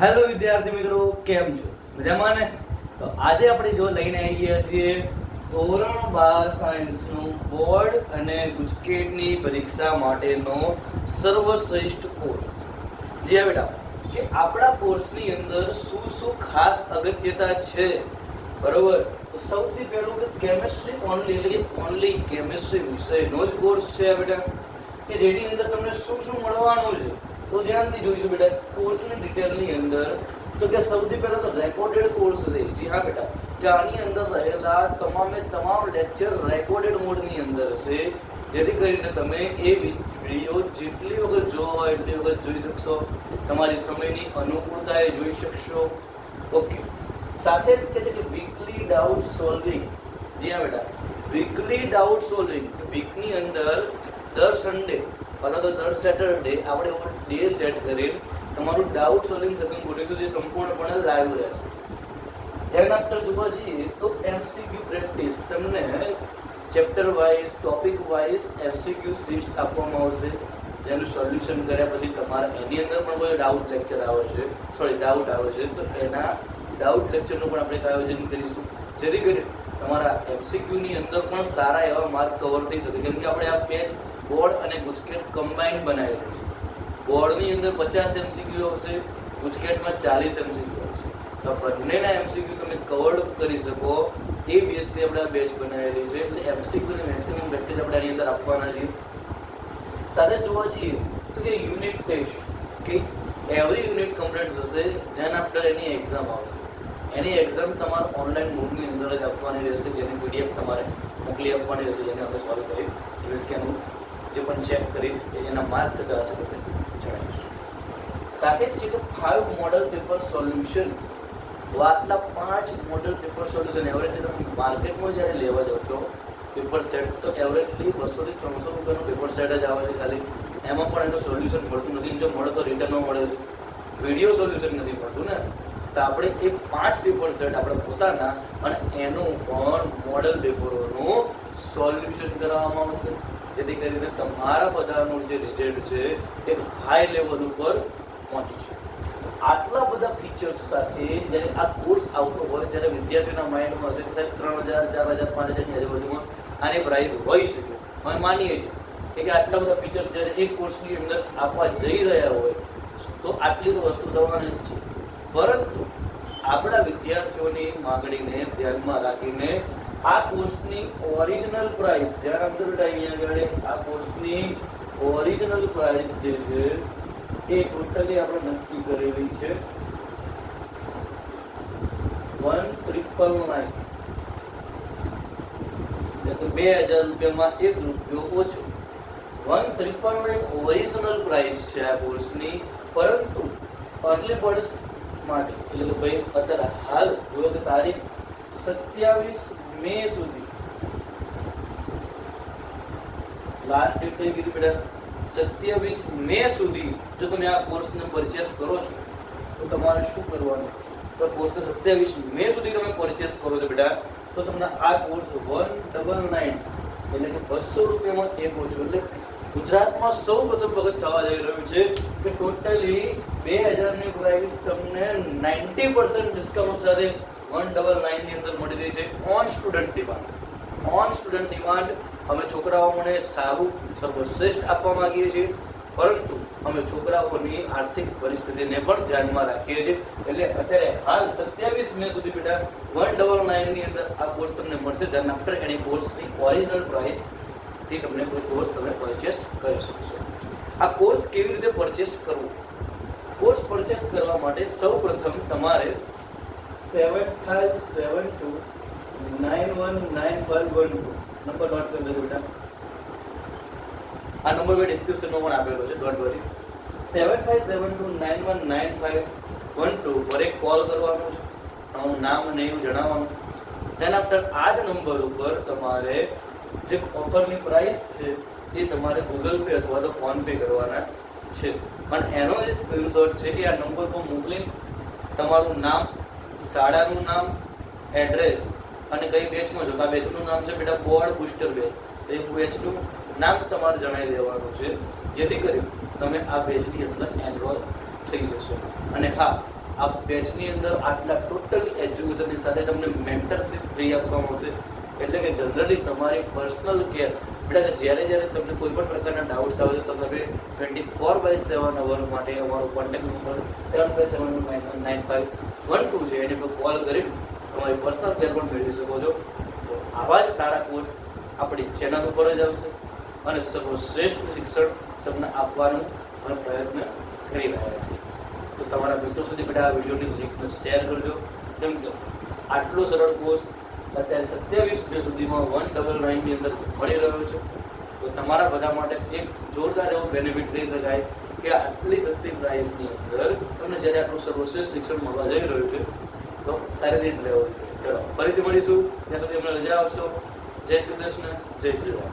Hello વિદ્યાર્થી મિત્રો, કેમ છો? મજામાં ને? તો આજે આપણે જો લઈને આવી ગયા છીએ ધોરણ 12 સાયન્સનું બોર્ડ અને ગુજકેટની પરીક્ષા માટેનો સર્વશ્રેષ્ઠ કોર્સ. જી હા બેટા, કે આપણા કોર્સની અંદર શું શું ખાસ અગત્યતા છે, બરોબર? તો સૌથી પહેલું કે કેમિસ્ટ્રી ઓનલી, એટલે કે ઓનલી કેમિસ્ટ્રી વિષયનો જ કોર્સ છે બેટા, કે જેની અંદર તમને શું શું મળવાનું છે. તો ધ્યાનથી જોઈશું બેટા કોર્સની ડિટેલની અંદર. તો કે સૌથી પહેલા તો રેકોર્ડેડ કોર્સ છે. જી હા બેટા, કે આની અંદર રહેલા તમામ લેક્ચર રેકોર્ડેડ મોડની અંદર હશે, જેથી કરીને તમે એ વિડીયો જેટલી વખત જોવો હોય એટલી વખત જોઈ શકશો, તમારી સમયની અનુકૂળતાએ જોઈ શકશો. ઓકે, સાથે જ કહે છે કે વીકલી ડાઉટ સોલ્વિંગ. જી હા બેટા, વીકલી ડાઉટ સોલ્વિંગ, વીકની અંદર દર સન્ડે અથવા તો દર સેટરડે આપણે એવો ડે સેટ કરીને તમારું ડાઉટ સોલ્વિંગ સેશન ગોઠવીશું, જે સંપૂર્ણપણે લાઈવ રહેશે. ધ્યાન આપતા જોવા જઈએ તો એમસીક્યુ પ્રેક્ટિસ, તમને chapter wise, topic wise MCQ sheets આપવામાં આવશે, જેનું સોલ્યુશન કર્યા પછી તમારે એની અંદર પણ કોઈ ડાઉટ લેક્ચર આવે છે, ડાઉટ આવે છે, તો એના ડાઉટ લેક્ચરનું પણ આપણે આયોજન કરીશું, જેથી કરી તમારા એમસીક્યુની અંદર પણ સારા એવા માર્ક કવર થઈ શકે. કેમ કે આપણે આ પેજ બોર્ડ અને ગુજકેટ કમ્બાઈન બનાવેલું છે. બોર્ડની અંદર 50 એમસીક્યુ આવશે, ગુજકેટમાં 40 એમસીક્યુ આવશે. તો બંનેના એમસીક્યુ તમે કવર કરી શકો એ બેઝથી આપણે આ બેચ બનાવેલી છે. એટલે એમસીક્યુની મેક્સિમમ પ્રેક્ટિસ આપણે આની અંદર આપવાના છીએ. સાથે જોવા જઈએ તો કે યુનિટ ટેસ્ટ, કે એવરી યુનિટ કમ્પ્લીટ થશે, ધ્યાન આફ્ટર એની એક્ઝામ આવશે. એની એક્ઝામ તમારે ઓનલાઈન મોડની અંદર જ આપવાની રહેશે, જેની પીડીએફ તમારે મોકલી આપવાની રહેશે, જેને આપણે સોલ્વ કરી દિવસ કે એનું જે પણ ચેક કરી એના માર્ક થતા હશે તો જણાવીશું. સાથે જ છે કે 5 મોડલ પેપર સોલ્યુશન. આટલા 5 મોડલ પેપર સોલ્યુશન એવરેજલી તમે માર્કેટમાં જ્યારે લેવા જાઓ છો પેપર સેટ, તો એવરેજલી 200 થી 300 રૂપિયાનો પેપર સેટ જ આવે છે ખાલી. એમાં પણ એનું સોલ્યુશન મળતું નથી. જો મળે તો રિટર્નમાં મળે છે, વિડીયો સોલ્યુશન નથી મળતું ને. તો આપણે એ 5 પેપર સેટ આપણે પોતાના અને એનું પણ મોડલ પેપરોનું સોલ્યુશન કરવામાં આવશે, જેથી કરીને તમારા બધાનું જે રિઝલ્ટ છે એ હાઈ લેવલ ઉપર પહોંચી છે. આટલા બધા ફીચર્સ સાથે જ્યારે આ કોર્સ આવતો હોય ત્યારે વિદ્યાર્થીઓના માઇન્ડમાં હશે કે સાહેબ 3000, 4000, 5000ની આજુબાજુમાં આની પ્રાઇસ હોઈ શકે. અમે માનીએ છીએ કે આટલા બધા ફીચર્સ જ્યારે એક કોર્સની અંદર આપવા જઈ રહ્યા હોય તો આટલી તો વસ્તુ થવાની જ છે. પરંતુ આપણા વિદ્યાર્થીઓની માંગણીને ધ્યાનમાં રાખીને આ કોર્સની ઓરિજિનલ પ્રાઇસ, ધ્યાન આપજો બેટા, અહીંયા આગળ આ કોર્સની ઓરિજિનલ પ્રાઇસ જે છે એ ટોટલી આપણે નક્કી કરેલી છે 1999. એટલે 2000 રૂપિયામાં 1 રૂપિયો ઓછો. 1999 ઓરિજિનલ પ્રાઇસ છે આ કોર્સની. પરંતુ અર્લી બર્ડ્સ માટે, એટલે કે ભાઈ અત્યારે હાલ જો કે તારીખ 27 મે સુધી, લાસ્ટ ડેટ કઈ કીધી બેટા? 27 મે સુધી જો તમે આ કોર્સને પરચેસ કરો છો તો તમારે શું કરવાનું? તો કોર્સને 27 મે સુધી તમે પરચેસ કરો છો બેટા, તો તમને આ કોર્સ 199 એટલે કે 200 રૂપિયામાં એક ઓછો. એટલે ગુજરાતમાં સૌ પ્રથમ વખત થવા જઈ રહ્યું છે કે ટોટલી 2000 ની પ્રાઇસ તમને 90% ડિસ્કાઉન્ટ સાથે 199 ની અંદર મળી રહી છે. On student demand, on student demand. અમે છોકરાઓને સારું સર્વશ્રેષ્ઠ આપવા માંગીએ છીએ, પરંતુ અમે છોકરાઓની આર્થિક પરિસ્થિતિને પણ ધ્યાનમાં રાખીએ છીએ. એટલે અત્યારે હાલ 27 મે સુધી બેટા 199 ની અંદર આ કોર્સ તમને મળશે. ધ્યાન આફ્ટર એની કોર્સની ઓરિજિનલ પ્રાઇસ થી તમને કોઈ કોર્સ તમે પરચેસ કરી શકશો. આ કોર્સ કેવી રીતે પરચેસ કરવો? કોર્સ પરચેસ કરવા માટે સૌ પ્રથમ તમારે 7572919512 નંબર નોટ કરી લેજો બેટા. આ નંબર મેં ડિસ્ક્રિપ્શનમાં પણ આપેલો છે, ડોન્ટ વરી. 7572919512 પર એક કોલ કરવાનો છે, તમારું નામ અને એવું જણાવવાનું. ધેન આફ્ટર આ જ નંબર ઉપર તમારે જે ઓફરની પ્રાઇસ છે એ તમારે ગૂગલ પે અથવા તો ફોન પે કરવાના છે. અને એનો જે સ્ક્રીનશોટ છે એ આ નંબર પર મોકલીને તમારું નામ, શાળાનું નામ, એડ્રેસ અને કઈ બેચમાં છો. આ બેચનું નામ છે બેટા બોર્ડ બુસ્ટર બેચ. એ બેચનું નામ તમારે જણાવી દેવાનું છે, જેથી કરી તમે આ બેચની અંદર એનરોલ થઈ જશો. અને હા, આ બેચની અંદર આટલા ટોટલી એજ્યુકેશનની સાથે તમને મેન્ટરશિપ ફ્રી આપવામાં આવશે. એટલે કે જનરલી તમારી પર્સનલ કેર બેટા કે જ્યારે તમને કોઈ પણ પ્રકારના ડાઉટ્સ આવે તો તમે 24/7 અવર માટે અમારો કોન્ટેક્ટ નંબર 7572919512 છે એની પર કોલ કરી તમારી પર્સનલ કેર પણ મેળવી શકો છો. તો આવા જ સારા કોર્સ આપણી ચેનલ ઉપર જ આવશે અને સર્વશ્રેષ્ઠ શિક્ષણ તમને આપવાનો અમે પ્રયત્ન કરી રહ્યા છીએ. તો તમારા મિત્રો સુધી બેટા આ વિડીયોની લિંકને શેર કરજો. કેમ કે આટલો સરળ કોર્સ અત્યારે 27 ડે સુધીમાં 199 ની અંદર મળી રહ્યો છે. તો તમારા બધા માટે એક જોરદાર એવો બેનિફિટ લઈ શકાય કે આટલી સસ્તી પ્રાઇસની અંદર તમને જ્યારે આટલું સર્વશ્રેષ્ઠ શિક્ષણ મળવા જઈ રહ્યું છે તો ખરીદી જ લેવું જોઈએ. ચલો ફરીથી મળીશું, ત્યાં સુધી અમને રજા આપશો. જય શ્રી કૃષ્ણ, જય શ્રી રામ.